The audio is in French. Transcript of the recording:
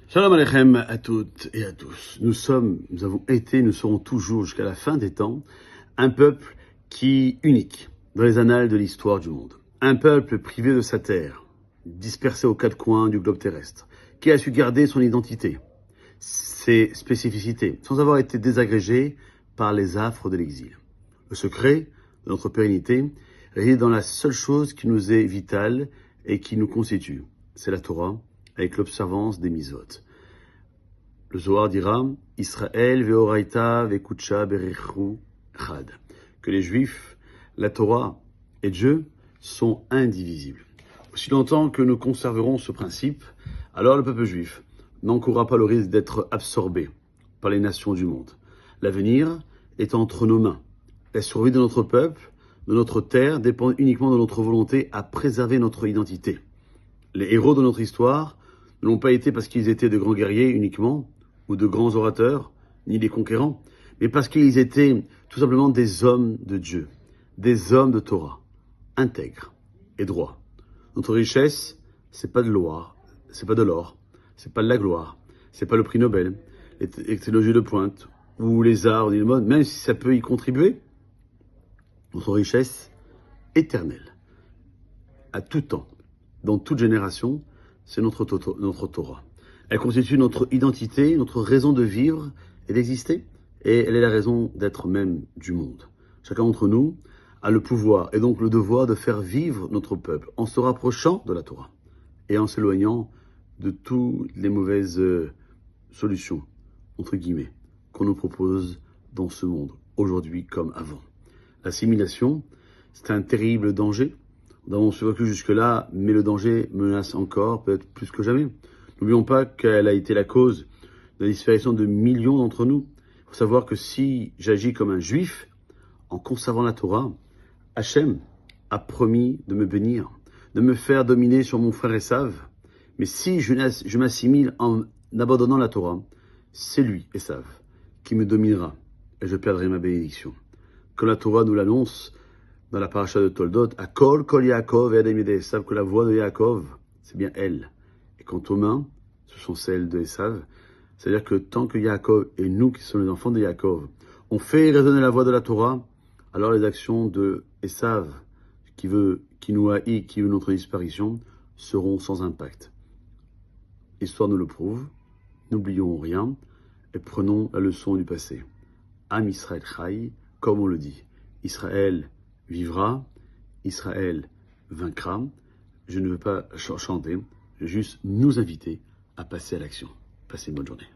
Shalom Aleichem à toutes et à tous. Nous avons été, nous serons toujours jusqu'à la fin des temps, un peuple unique dans les annales de l'histoire du monde. Un peuple privé de sa terre, dispersé aux quatre coins du globe terrestre, qui a su garder son identité, ses spécificités, sans avoir été désagrégé par les affres de l'exil. Le secret de notre pérennité réside dans la seule chose qui nous est vitale et qui nous constitue. C'est la Torah, avec l'observance des mitzvot. Le Zohar dira Israël ve'oraita ve'kutsha berechu chad. Que les Juifs, la Torah et Dieu sont indivisibles. Aussi longtemps que nous conserverons ce principe, alors le peuple juif n'encourra pas le risque d'être absorbé par les nations du monde. L'avenir est entre nos mains. La survie de notre peuple, de notre terre, dépend uniquement de notre volonté à préserver notre identité. Les héros de notre histoire ne l'ont pas été parce qu'ils étaient de grands guerriers uniquement, ou de grands orateurs, ni des conquérants, mais parce qu'ils étaient tout simplement des hommes de Dieu, des hommes de Torah, intègres et droits. Notre richesse, c'est pas de l'or, c'est pas de la gloire, c'est pas le prix Nobel, les technologies de pointe, ou les arts, ou les modes, même si ça peut y contribuer. Notre richesse éternelle, à tout temps, dans toute génération, c'est notre Torah. Elle constitue notre identité, notre raison de vivre et d'exister. Et elle est la raison d'être même du monde. Chacun d'entre nous a le pouvoir et donc le devoir de faire vivre notre peuple en se rapprochant de la Torah et en s'éloignant de toutes les mauvaises solutions, entre guillemets, qu'on nous propose dans ce monde, aujourd'hui comme avant. L'assimilation, c'est un terrible danger. Nous avons survécu jusque-là, mais le danger menace encore, peut-être plus que jamais. N'oublions pas qu'elle a été la cause de la disparition de millions d'entre nous. Il faut savoir que si j'agis comme un juif, en conservant la Torah, Hachem a promis de me bénir, de me faire dominer sur mon frère Esav. Mais si je m'assimile en abandonnant la Torah, c'est lui, Esav, qui me dominera et je perdrai ma bénédiction. Comme la Torah nous l'annonce dans la paracha de Toldot, à Kol Yaakov et Adam Esav, que la voix de Yaakov, c'est bien elle. Et quant aux mains, ce sont celles de Esav. C'est-à-dire que tant que Yaakov et nous, qui sommes les enfants de Yaakov, on fait résonner la voix de la Torah, alors les actions de Esav, qui nous haït, qui veut notre disparition, seront sans impact. L'histoire nous le prouve. N'oublions rien et prenons la leçon du passé. Am Israël Chai, comme on le dit. Israël vivra, Israël vaincra. Je ne veux pas chanter, je veux juste nous inviter à passer à l'action. Passez une bonne journée.